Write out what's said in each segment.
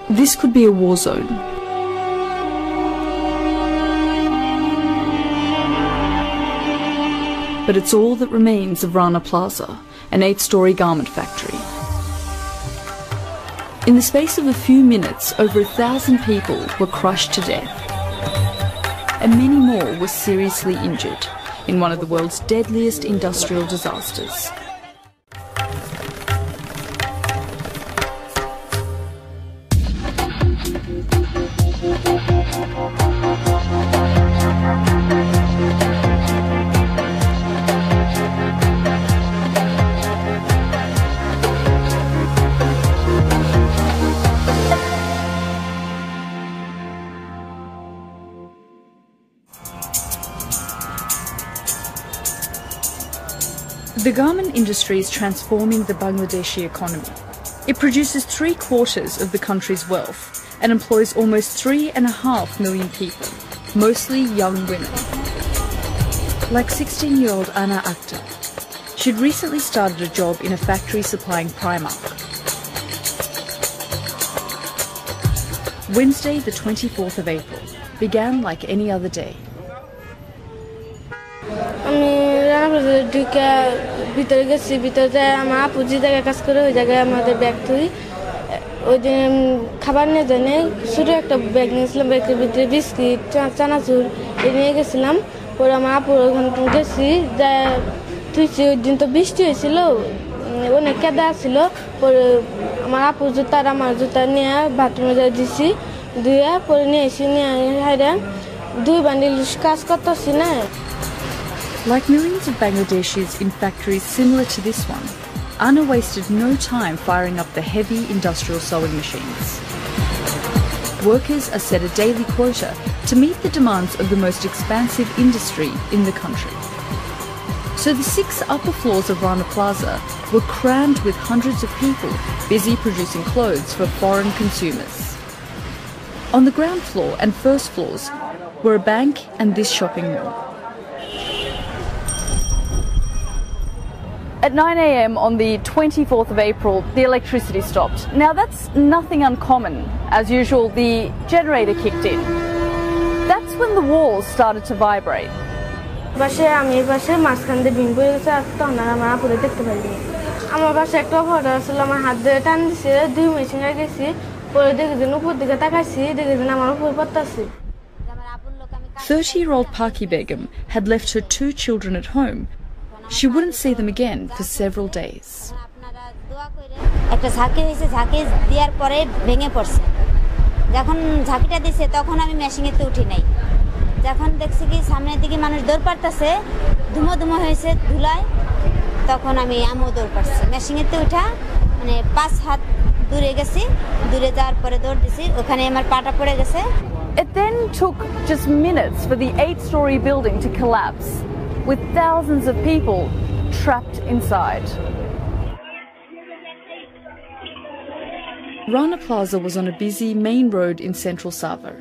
This could be a war zone. But it's all that remains of Rana Plaza, an 8-storey garment factory. In the space of a few minutes, over 1,000 people were crushed to death, and many more were seriously injured in one of the world's deadliest industrial disasters. The garment industry is transforming the Bangladeshi economy. It produces 3/4 of the country's wealth and employs almost 3.5 million people, mostly young women. Like 16-year-old Rana Akhtar, she'd recently started a job in a factory supplying Primark. Wednesday, the 24th of April, began like any other day. ভিতরে গেছি ভিতরে আমার আপু যে জায়গায় কাজ করে ওই জায়গায় আমাদের ব্যাগ তুই ওই দিন খাবার নিয়ে জানে ছোটো একটা ব্যাগ নিয়েছিলাম ব্যাগের ভিতরে বিস্কিট চানাচুর এই নিয়ে গেছিলাম পরে আমার আপুর ওখানে গেছি যা তুইছি ওই দিন তো বৃষ্টি হয়েছিল অনেক কেদা ছিল পরে আমার আপুর জুতা আর আমার জুতা নিয়ে বাথরুমে যাই দিছি ধুয়ে পরে নিয়ে এসে নিয়ে হাইরা 2 বান্ডিল কাজ করতেছি না. Like millions of Bangladeshis in factories similar to this one, Rana wasted no time firing up the heavy industrial sewing machines. Workers are set a daily quota to meet the demands of the most expansive industry in the country. So the 6 upper floors of Rana Plaza were crammed with hundreds of people busy producing clothes for foreign consumers. On the ground floor and first floors were a bank and this shopping mall. At 9 a.m. on the 24th of April, the electricity stopped. Now that's nothing uncommon. As usual, the generator kicked in. That's when the walls started to vibrate. বাসে আমি বাসে মাঝখান দিয়ে ভিন পড়ে গেছে আর তখন আমার আপুরে দেখতে পাইনি আমার বাসে একটা ফটো আসলে আমার হাত দিয়ে টান দিছে 2 মেশিন গেছি পরে দেখে দিন উপর দিকে তাকাইছি দেখে দিন আমার উপর পড়তাছে. 30-year-old Paki Begum had left her 2 children at home. She wouldn't see them again for several days. একটা ঝাঁকি হয়েছে ঝাঁকি দেওয়ার পরে ভেঙে পড়ছে যখন ঝাঁকিটা দিছে তখন আমি মেশিনেতে উঠি নাই যখন দেখছি কি সামনের দিকে মানুষ দৌড় পারতেছে ধুমো ধুমো হয়েছে ধুলায় তখন আমি আমিও দৌড় পারছি মেশিনেতে উঠা মানে 5 হাত দূরে গেছি দূরে যাওয়ার পরে দৌড় দিছি ওখানে আমার পাটা পড়ে গেছে. It then took just minutes for the 8-storey building to collapse, with thousands of people trapped inside. Rana Plaza was on a busy main road in central Sabah.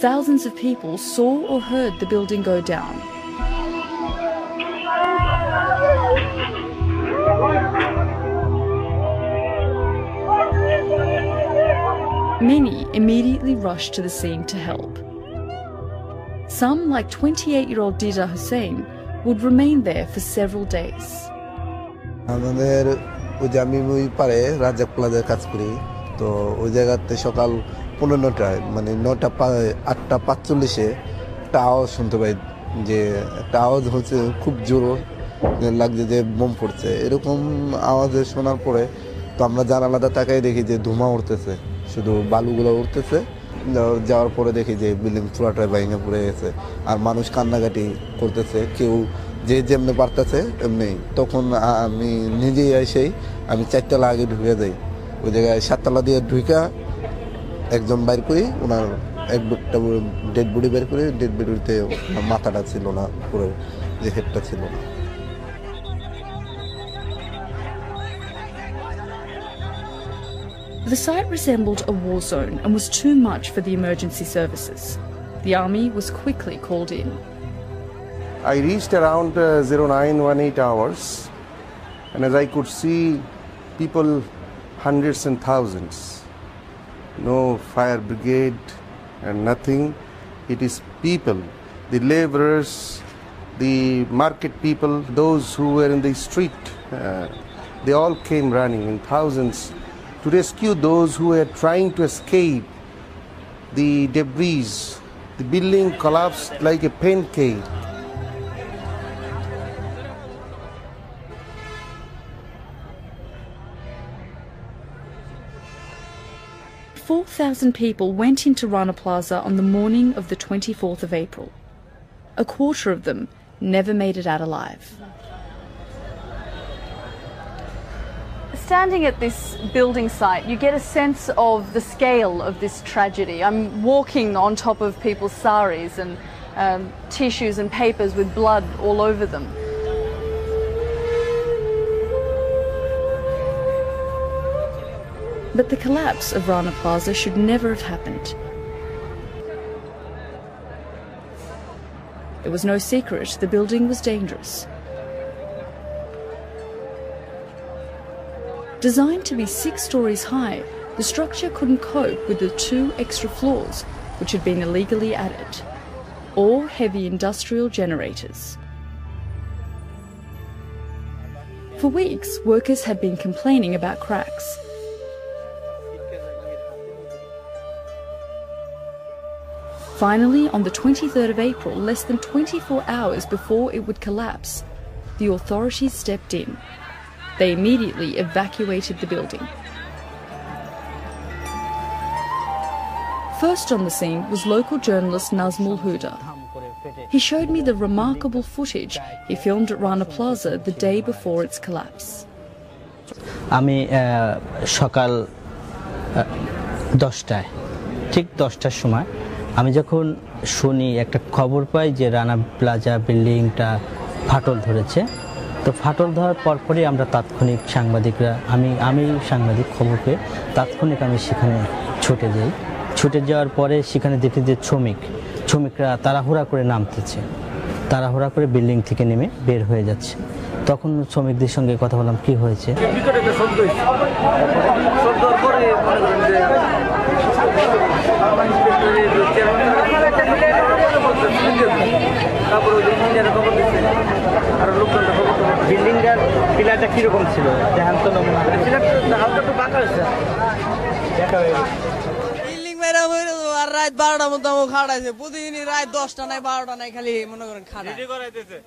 Thousands of people saw or heard the building go down. Many immediately rushed to the scene to help. Some, like 28-year-old Dida Hussein, would remain there for several days. আমাদের ওই যে আমি ওই পারে রাজাক প্লাজায় কাজ করি তো ওই জায়গাতে সকাল 15টায় মানে 8:45 একটা আওয়াজ শুনতে পাই যে একটা আওয়াজ হচ্ছে খুব জোর লাগছে যে বোম পড়ছে এরকম আওয়াজ শোনার পরে তো আমরা জানালাটা তাকাই দেখি যে ধোঁয়া উঠতেছে শুধু বালুগুলো উঠতেছে যাওয়ার পরে দেখি যে বিল্ডিং পুরাটাই ভেঙে পড়ে গেছে আর মানুষ কান্নাকাটি করতেছে কেউ যে যেমনি পারতেছে এমনি তখন আমি নিজেই এসেই আমি 4 তলা আগে ঢুকে যাই ওই জায়গায় 7 তলা দিয়ে ঢুকা একজন বাইর করি ওনার একটা ডেড বডি বের করে ডেড বডিতে মাথাটা ছিল না পুরো যে হেডটা ছিল না. The site resembled a war zone and was too much for the emergency services. The army was quickly called in. I reached around 0918 hours, and as I could see people, hundreds and thousands, no fire brigade and nothing. It is people, the laborers, the market people, those who were in the street. They all came running in thousands to rescue those who were trying to escape the debris. The building collapsed like a pancake. 4,000 people went into Rana Plaza on the morning of the 24th of April. A quarter of them never made it out alive. Standing at this building site, you get a sense of the scale of this tragedy. I'm walking on top of people's saris and tissues and papers with blood all over them. But the collapse of Rana Plaza should never have happened. It was no secret the building was dangerous. Designed to be 6 stories high, the structure couldn't cope with the 2 extra floors which had been illegally added, or heavy industrial generators. For weeks, workers had been complaining about cracks. Finally, on the 23rd of April, less than 24 hours before it would collapse, the authorities stepped in. They immediately evacuated the building. First on the scene was local journalist Nazmul Huda. He showed me the remarkable footage he filmed at Rana Plaza the day before its collapse. আমি সকাল 10টায় ঠিক 10টার সময় আমি যখন শুনি একটা খবর পাই যে রানা প্লাজা বিল্ডিংটা ফাটল ধরেছে তো ফাটল ধরার পরপরই আমরা তাৎক্ষণিক সাংবাদিকরা আমি সাংবাদিক খবর পেয়ে তাৎক্ষণিক আমি সেখানে ছুটে যাই ছুটে যাওয়ার পরে সেখানে দেখি যে শ্রমিকরা তাড়াহুড়া করে নামতেছে তাড়াহুড়া করে বিল্ডিং থেকে নেমে বের হয়ে যাচ্ছে তখন শ্রমিকদের সঙ্গে কথা বললাম কি হয়েছে বিল্ডিংটার পিলারটা কিরকম ছিল বিল্ডিং মেরা হইলো আর রাত 12টার মধ্যে খাড়াইছে প্রতিদিনই রাত 10টা নাই 12টা নাই খালি মনে করেন খাড়া রেডি করাইতেছে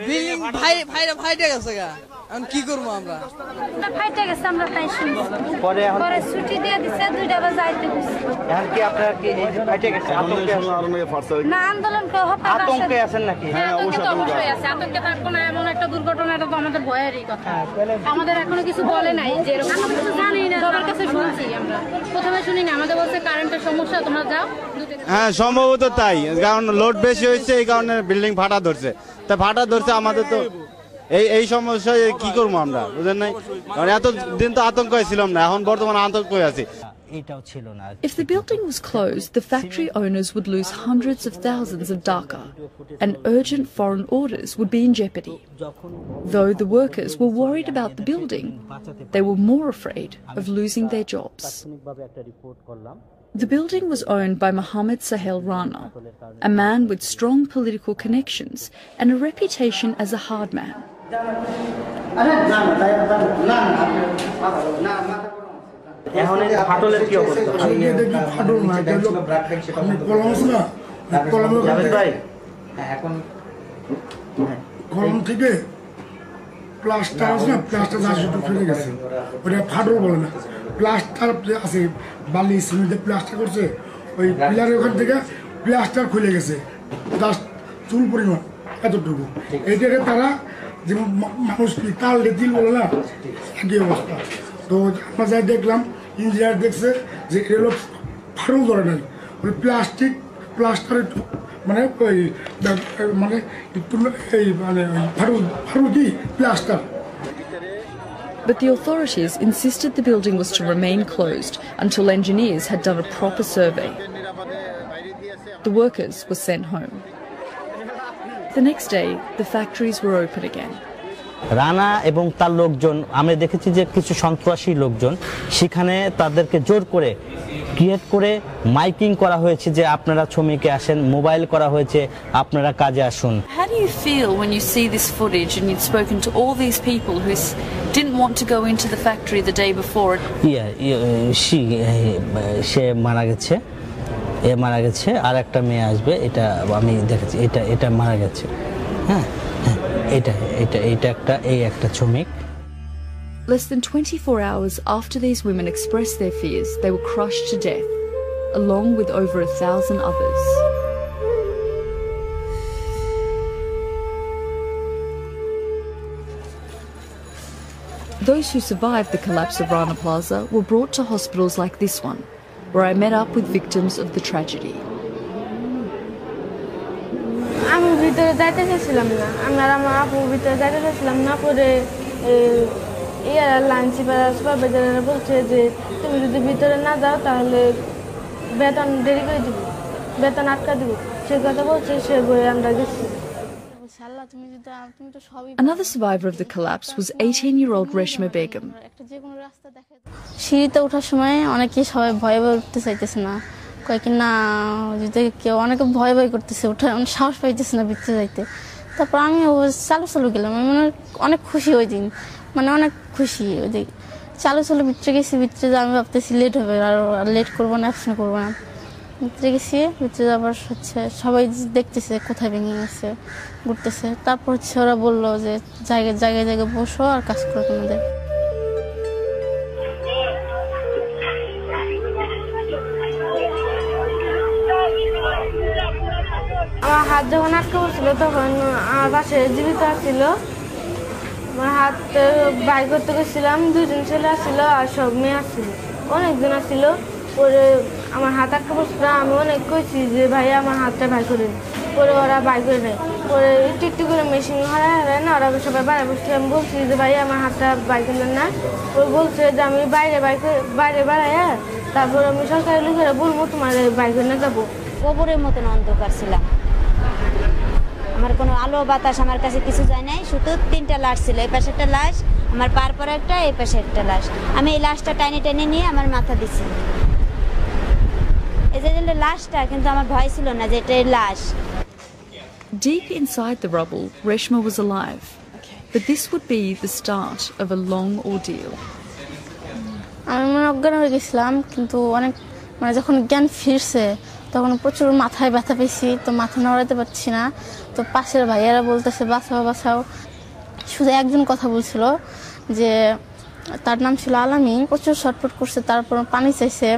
বিল্ডিং ফাইটে গেছে গা এখন কি করব আমরা ফাইটে গেছে আমরা তাই শুনবো পরে ছুটি দিয়ে দিছে 2টা বাজে আইতে কইছে এখন কি আপনারা কি এই যে ফাইটে গেছে না আন্দোলন কো হত্যা আতঙ্কে আছেন নাকি হ্যাঁ অবশ্যই আছে আতঙ্কে থাকবো না এমন একটা দুর্ঘটনা এটা তো আমাদের ভয়েরই কথা আমাদের এখনো কিছু বলে নাই যে এরকম আমরা কিছু জানি না সবার কাছে শুনছি আমরা প্রথমে শুনি না আমাদের বলছে কারেন্টের সমস্যা তোমরা যাও হ্যাঁ সম্ভবত তাই কারণ লোড বেশি হয়েছে এই কারণে বিল্ডিং ফাটা ধরছে তা ফাটা ধরছে আমাদের তো এই সমস্যায় কি করব আমরা বুঝেন নাই কারণ এত দিন তো আতঙ্কে ছিলাম না এখন বর্তমানে আতঙ্কে আছি If the building was closed, the factory owners would lose hundreds of thousands of daka, and urgent foreign orders would be in jeopardy. Though the workers were worried about the building, they were more afraid of losing their jobs. The building was owned by Mohammed Sahel Rana, a man with strong political connections and a reputation as a hard man. এখন এই ফাটলের কি অবস্থা ফাটল না আমি কলম আছে না কলমের ভাই এখন কলম থেকে প্লাস্টার আছে না প্লাস্টার আসে তো ফেলে গেছে ওটা ফাটল বলে না প্লাস্টার আছে বালি সিমেন্টে প্লাস্টার করছে ওই পিলারের ওখান থেকে প্লাস্টার খুলে গেছে জাস্ট চুল পরিমাণ এতটুকু এইটাকে তারা যেমন মানুষ কি তাল দিল বলে না একই অবস্থা তো আমরা যাই দেখলাম ইঞ্জিনিয়ার দেখছে যে এগুলো ফাটল ধরে নাই ওই প্লাস্টারের মানে ওই মানে এই মানে ফাটল কি plaster But the authorities insisted the building was to remain closed until engineers had done a proper survey. The workers were sent home. The next day, the factories were open again. Rana এবং তার লোকজন আমরা দেখেছি যে কিছু সন্ত্রাসী লোকজন সেখানে তাদেরকে জোর করে ক্রিয়েট করে মাইকিং করা হয়েছে যে আপনারা শ্রমিকে আসেন, মোবাইল করা হয়েছে আপনারা কাজে আসুন। How do you feel when you see this footage and you've spoken to all these people who didn't want to go into the factory the day before? সে মারা গেছে, মারা গেছে, আর একটা মেয়ে আসবে, এটা আমি দেখেছি, এটা মারা গেছে। হ্যাঁ, এটা একটা শ্রমিক। Less than 24 hours after these women expressed their fears, they were crushed to death, along with over 1,000 others. Those who survived the collapse of Rana Plaza were brought to hospitals like this one, where I met up with victims of the tragedy. আমি ভিতরে যাইতে চাইছিলাম না, আমার আপু ভিতরে যাইতে চাইছিলাম না। পরে লাইন সুপারভাইজাররা বলছে যে তুমি যদি ভিতরে না যাও তাহলে বেতন দেরি করে দিব, বেতন আটকা দিব, সে কথা বলছে। সে বলে আমরা গেছি। Another survivor of the collapse was 18-year-old Reshma Begum. সিঁড়িতে ওঠার সময় সবাই ভয়ে ভয়ে উঠতে চাইতেছে না, কয়েক না যদি কেউ অনেকে ভয় ভয় করতেছে, ওঠা সাহস পাইতেছে না ভিতরে যাইতে। তারপর আমি চালু গেলাম, আমি অনেক খুশি ওই দিন, অনেক খুশি। ওই দিন চালু ভিতরে গেছি, ভিতরে আমি ভাবতেছি লেট হবে, আর লেট করবো না, অ্যাবসেন্ট করবো না। ভিতরে গেছি, ভিতরে যাবার সবাই দেখতেছে কোথায় ভেঙে গেছে, ঘুরতেছে। তারপর ওরা বললো যে জায়গায় বসো আর কাজ করো তোমাদের। আমার হাত যখন আটকে পড়ছিল তখন আমার পাশে জীবিত ছিল। আমার হাত বাই করতে গেছিলাম, 2জন ছেলে আসছিল আর সব মেয়ে আসছিল, অনেকজন আসছিল। পরে আমার হাত আটকে পড়ছিল, আমি অনেক কইছি যে ভাইয়া আমার হাতটা বাই করে। পরে ওরা বাই করে নেয়। পরে একটু করে মেশিন হারায় না, ওরা সবাই বাইরে বসছে। আমি বলছি যে ভাইয়া আমার হাতটা বাই করলেন না। ওই বলছে যে আমি বাইরে বাড়াইয়া তারপর আমি সরকারি লোকেরা বলবো তোমার বাই করে না যাবো। কবরের মতন অন্ধকার ছিলাম, আমার কোনো আলো বাতাস আমার কাছে কিছু যায় নাই। শুধু 3টা লাশ ছিল, এই পাশে একটা লাশ, আমার পার পর একটা, এই পাশে একটা লাশ। আমি এই লাশটা টেনে নিয়ে আমার মাথা দিছি। এই যে লাশটা, কিন্তু আমার ভয় ছিল না যে এটা লাশ। Deep inside the rubble, Reshma was alive, but this would be the start of a long ordeal. আমি অজ্ঞান হয়ে গেছিলাম, কিন্তু অনেক যখন জ্ঞান ফিরছে তখন প্রচুর মাথায় ব্যথা পেয়েছি, তো মাথা নড়াতে পারছি না। তো পাশের ভাইয়ারা বলতেছে বাঁচাও। শুধু একজন কথা বলছিল যে তার নাম ছিল আলামিন, প্রচুর ছটফট করছে, তারপর পানি চাইছে।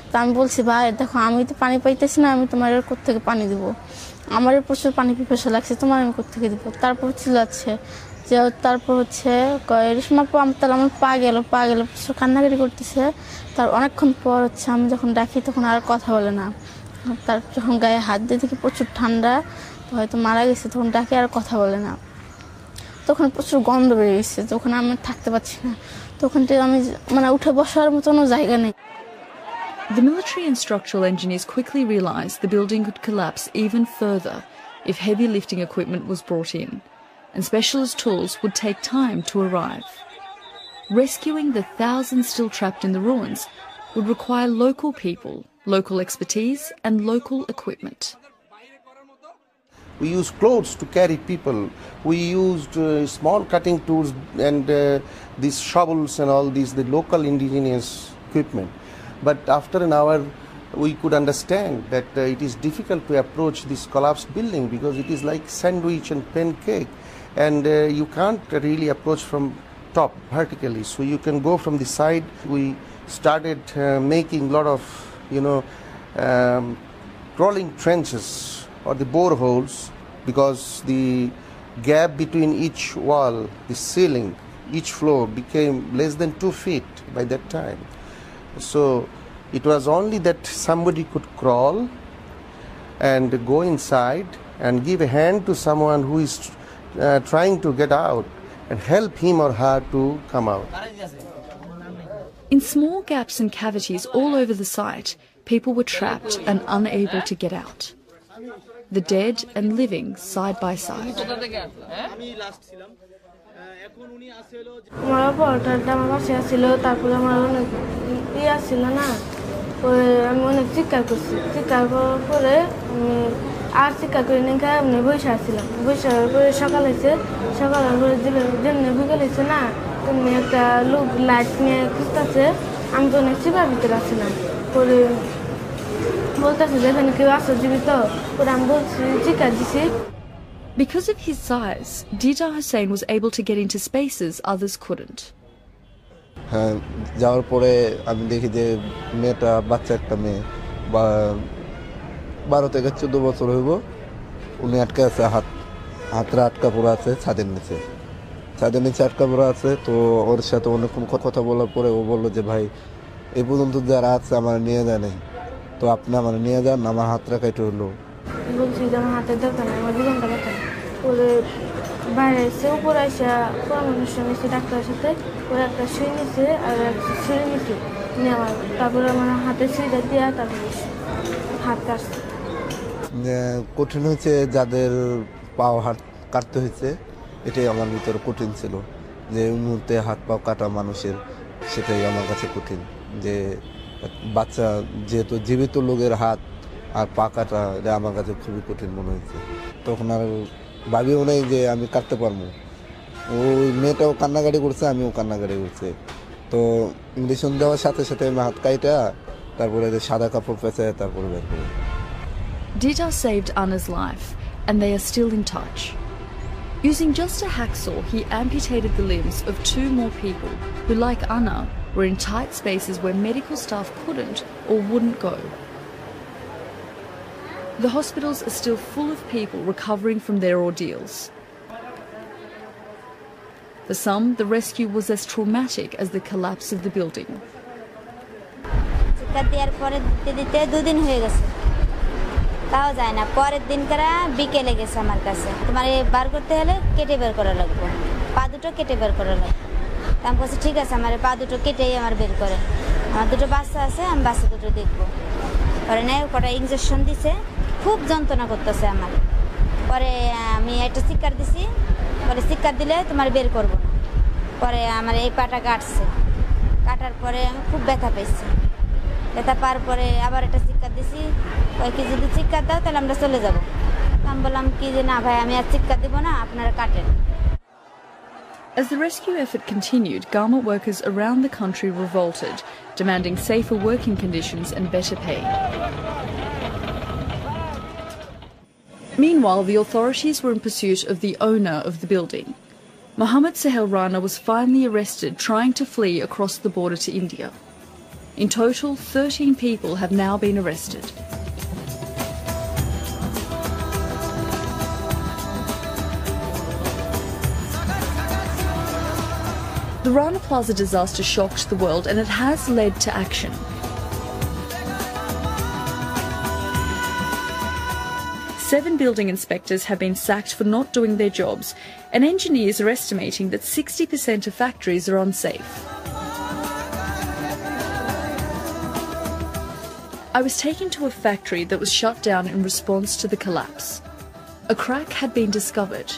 তো আমি বলছি ভাই দেখো আমি তো পানি পাইতেছি না, আমি তোমার কোত্থেকে পানি দিব, আমার প্রচুর পানি পিপাসা লাগছে, তোমার আমি কোত্থেকে দিব। তারপর চিল্লাচ্ছে যে, তারপর রেশমা তাহলে আমার পা গেল প্রচুর কান্নাকাটি করতেছে। তার অনেকক্ষণ পর আমি যখন ডাকি তখন আর কথা বলে না। তার যখন গায়ে হাত দিয়ে দেখি প্রচুর ঠান্ডা, হয়তো মারা গেছে, তখন ডাকে আর কথা বলে না। তখন প্রচুর গন্ধ বেরিয়ে গেছে, তখন আমি থাকতে পারছি না, তখন আমি উঠে বসার মতনও জায়গা নেই। The military and structural engineers quickly realised the building could collapse even further if heavy lifting equipment was brought in, and specialist tools would take time to arrive. Rescuing the thousands still trapped in the ruins would require local people, local expertise and local equipment. We used clothes to carry people. We used small cutting tools and these shovels and all these, the local indigenous equipment. But after an hour, we could understand that it is difficult to approach this collapsed building because it is like sandwich and pancake, and you can't really approach from top vertically. So you can go from the side. We started making a lot of, crawling trenches or the boreholes, because the gap between each wall, the ceiling, each floor became less than 2 feet by that time. So it was only that somebody could crawl and go inside and give a hand to someone who is trying to get out and help him or her to come out. In small gaps and cavities all over the site, people were trapped and unable to get out. The dead and living side by side. আমার পরোটাটা আমার পাশে আসছিল, তারপরে আমার অনেক আসছিল না, পরে আমি অনেক চিৎকার করছি, চিৎকার করার পরে আর চিৎকার করে নিয়ে এমনি বসে আসছিলাম, বসে পরে সকাল হয়েছে, সকালের পরে যেমনি বিকেল হয়েছে না, তেমনি একটা লোক লাইট নিয়ে খুঁজতেছে, আমি তো অনেক চিপার ভিতরে আসছিলাম, পরে বলতেছে যে এখানে কেউ আসো জীবিত, পরে আমি বলছি চিৎকার দিছি। Because of his size, Dida Hussein was able to get into spaces others couldn't. হ্যাঁ, যাওয়ার পরে আমি দেখি যে মেয়েটা, বাচ্চা একটা মেয়ে, 12 থেকে 14 বছর হইব, উনি আটকে আছে, হাতটা আটকা পড়ে আছে ছাদের নিচে, ছাদের নিচে আটকা পড়ে আছে। তো ওর সাথে অনেকক্ষণ কথা বলার পরে ও বললো যে ভাই এই পর্যন্ত যারা আছে আমার নিয়ে যায় নাই, তো আপনি আমার নিয়ে যান, আমার হাতটা কেটে হলো। বলছি যে আমার হাতের দরকার নেই, আমার জীবনটা দরকার। পরে বাইরে এসে উপরে এসে পরামর্শ নিয়েছে ডাক্তারের সাথে, ওরা একটা সুই নিচ্ছে আর একটা ছুরি নিচ্ছে নেওয়ার, তারপরে আমার হাতে ছুরিটা দেওয়া, তারপরে হাত কাটছে। কঠিন হয়েছে যাদের পাও হাত কাটতে হয়েছে, এটাই আমার ভিতরে কঠিন ছিল, যে এই মুহূর্তে হাত পাও কাটা মানুষের, সেটাই আমার কাছে কঠিন। যে বাচ্চা যেহেতু জীবিত লোকের হাত আর পা কাটা, এটা আমার কাছে খুবই কঠিন মনে হয়েছে। তখন আর ভাবিও নাই যে আমি কাটতে পারবো। ওই মেয়েটাও কান্নাকাটি করছে, আমিও কান্নাকাটি করছে। তো ইঞ্জেকশন দেওয়ার সাথে সাথে আমি হাত কাইটা তারপরে সাদা কাপড় পেঁচায় তারপরে বের করি। Dida saved Anna's life, and they are still in touch. Using just a hacksaw, he amputated the limbs of 2 more people who, like Anna, were in tight spaces where medical staff couldn't or wouldn't go. The hospitals are still full of people recovering from their ordeals. For some, the rescue was as traumatic as the collapse of the building. তাও যায় না, পরের দিন করা বিকেলে গেছে আমার কাছে, তোমার বার করতে হলে কেটে বের করা লাগবে, পা দুটো কেটে বের করা লাগবে। তা আমি বলছি ঠিক আছে, আমার পা দুটো কেটেই আমার বের করে, আমার 2 বাচ্চা আছে, আমি বাচ্চা দুটো দেখবো। পরে নেই কটা ইঞ্জেকশন দিছে, খুব যন্ত্রণা করতেছে আমার। পরে আমি একটা চিৎকার দিছি, পরে চিৎকার দিলে তোমার বের করবো না। পরে আমার এই পাটা কাটছে, কাটার পরে আমি খুব ব্যথা পেয়েছি, ব্যথা পাওয়ার পরে আবার একটা চিৎকার দিছি, কি যদি চিৎকার দাও তাহলে আমরা চলে যাবো। আমি বললাম কি যে না ভাই, আমি আর চিৎকার দিব না, আপনারা কাটেন। As the rescue effort continued, garment workers around the country revolted, demanding safer working conditions and better pay. Meanwhile, the authorities were in pursuit of the owner of the building. Mohammed Sahel Rana was finally arrested trying to flee across the border to India. In total, 13 people have now been arrested. The Rana Plaza disaster shocked the world, and it has led to action. Seven building inspectors have been sacked for not doing their jobs, and engineers are estimating that 60% of factories are unsafe. I was taken to a factory that was shut down in response to the collapse. A crack had been discovered,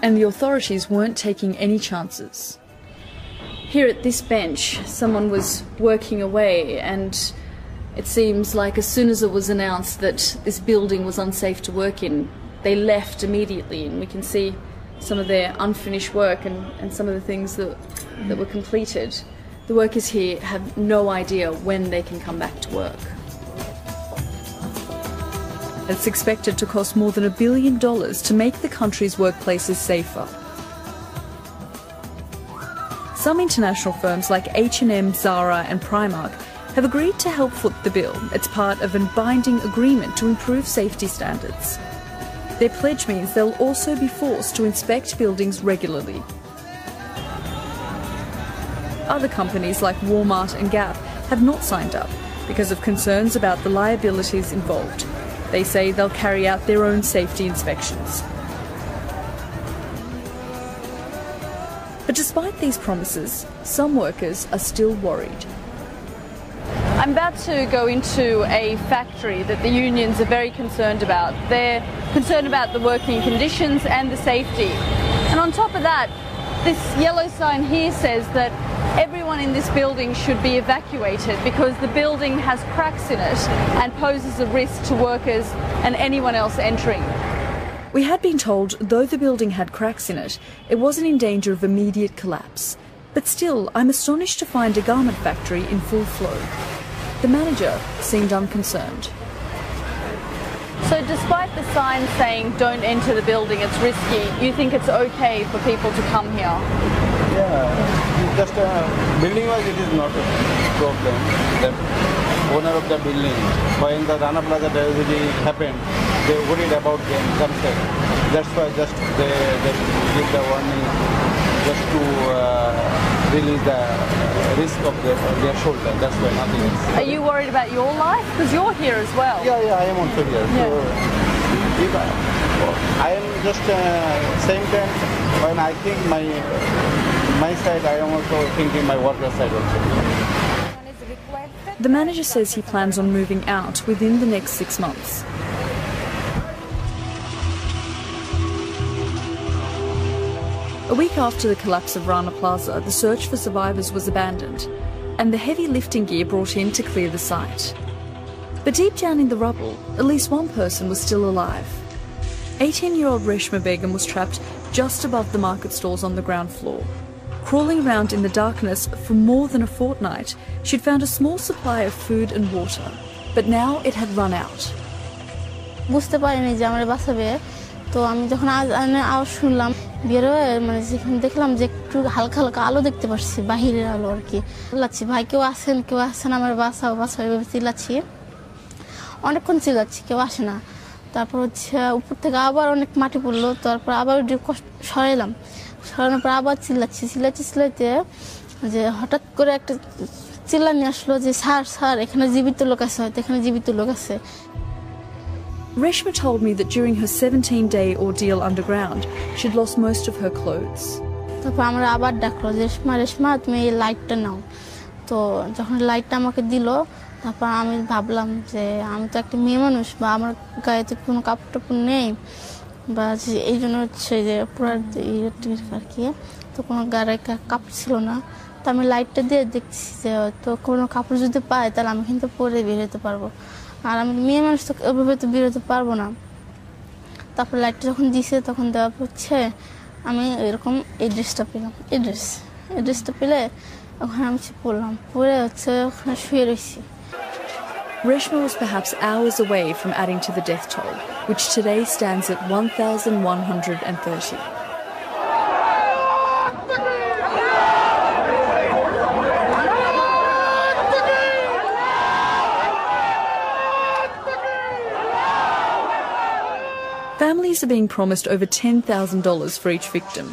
and the authorities weren't taking any chances. Here at this bench, someone was working away, and it seems like as soon as it was announced that this building was unsafe to work in, they left immediately, and we can see some of their unfinished work and some of the things that were completed. The workers here have no idea when they can come back to work. It's expected to cost more than $1 billion to make the country's workplaces safer. Some international firms like H&M, Zara and Primark have agreed to help foot the bill. It's part of a binding agreement to improve safety standards. Their pledge means they'll also be forced to inspect buildings regularly. Other companies like Walmart and Gap have not signed up because of concerns about the liabilities involved. They say they'll carry out their own safety inspections. But despite these promises, some workers are still worried. I'm about to go into a factory that the unions are very concerned about. They're concerned about the working conditions and the safety. And on top of that, This yellow sign here says that everyone in this building should be evacuated because the building has cracks in it and poses a risk to workers and anyone else entering. We had been told though the building had cracks in it, it wasn't in danger of immediate collapse. But still, I'm astonished to find a garment factory in full flow. The manager seemed unconcerned. So despite the sign saying don't enter the building, it's risky, you think it's okay for people to come here? Yeah, just building-wise it is not a problem. The owner of the building, when the Rana Plaza tragedy happened, they worried about themselves. That's why just they give the warning just to release the risk of their shoulder. That's why nothing else. Are you worried about your life? Because you're here as well. Yeah, I am also here. Yeah. So if I am just same time when I think my side, I am also thinking my worker side also. The manager says he plans on moving out within the next 6 months. A week after the collapse of Rana Plaza, the search for survivors was abandoned, and the heavy lifting gear brought in to clear the site. But deep down in the rubble, at least one person was still alive. 18-year-old Reshma Begum was trapped just above the market stalls on the ground floor. Crawling around in the darkness for more than a fortnight, she'd found a small supply of food and water, but now it had run out. বুঝতে পারিনি যে আমার বাঁচাবে, তো আমি যখন আওয়াজ শুনলাম বেরোয় মানে যেখানে দেখলাম যে একটু হালকা হালকা আলো দেখতে পাচ্ছি, বাহিরের আলো আর কি। চিল্লাচ্ছি ভাই কেউ আসেন আমার বাঁচাও এভাবে চিল্লাচ্ছি, অনেকক্ষণ চিল্লাচ্ছি, কেউ আসে না। তারপর উপর থেকে আবার অনেক মাটি পড়লো, তারপর আবার সরানোর পর আবার চিল্লাইতে যে হঠাৎ করে একটা চিল্লানি আসলো যে স্যার এখানে জীবিত লোক আছে, হয়তো এখানে জীবিত লোক আছে। Reshma told me that during her 17-day ordeal underground, she'd lost most of her clothes. তারপর আমরা আবার ডাকলো রেশমা তুমি এই লাইটটা নাও। তো যখন লাইটটা আমাকে দিল, তারপর আমি ভাবলাম যে আমি তো একটা মেয়ে মানুষ, বা আমার গায়ে তো কোনো কাপড় টাপড় নেই, বা এই জন্য হচ্ছে যে পুরো আর কি, তো কোনো গায়ে কাপড় ছিল না। তো আমি লাইটটা দিয়ে দেখছি যে তো কোনো কাপড় যদি পাই তাহলে আমি কিন্তু পরে বের হতে পারবো, আর আমি মেয়ে মানুষ তো ওইভাবে তো বের হতে পারবো না। তারপর লাইটটা যখন দিছে তখন দেওয়া হচ্ছে আমি এরকম এই ড্রেসটা পেলাম, এই ড্রেসটা পেলে ওখানে আমি পরে হচ্ছে ওখানে শুয়ে রয়েছি। Reshma was perhaps hours away from adding to the death toll, which today stands at 1,130. Families are being promised over $10,000 for each victim.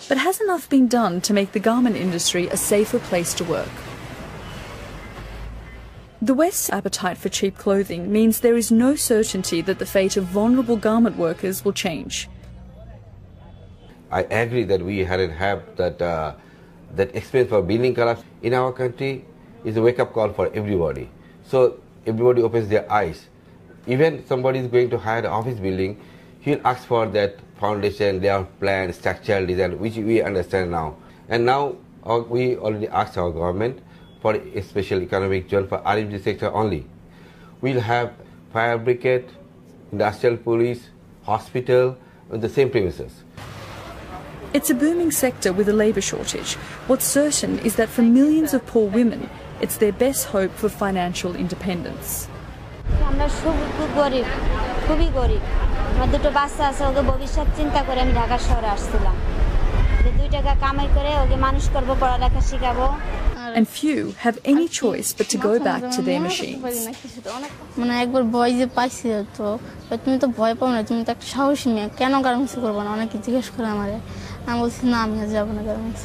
But has enough been done to make the garment industry a safer place to work? The West's appetite for cheap clothing means there is no certainty that the fate of vulnerable garment workers will change. I agree that we hadn't had that experience for building collapse in our country is a wake-up call for everybody. So everybody opens their eyes. Even somebody is going to hire an office building, he'll ask for that foundation, layout plan, structural design, which we understand now. And now we already asked our government for a special economic zone for RMG sector only. We'll have fire brigade, industrial police, hospital on the same premises. It's a booming sector with a labour shortage. What's certain is that for millions of poor women, it's their best hope for financial independence. আমরা খুব গরিব, খুবই গরিব। আমার দুটো বাচ্চা আছে, ওকে ভবিষ্যৎ চিন্তা করে আমি ঢাকা শহরে আসছিলাম যে 2 টাকা কামাই করে ওকে মানুষ করব, পড়ালেখা শিখাবো। And few have any choice but to go back to their machines. মানে একবার ভয় যে পাইছি, তো তুমি তো ভয় পাও না, তুমি তো একটা সাহসী মেয়ে, কেন গার্মেন্টস করবো না, অনেকে জিজ্ঞেস করে আমারে। আমি বলছি না, আমি আর যাবো না গার্মেন্টস।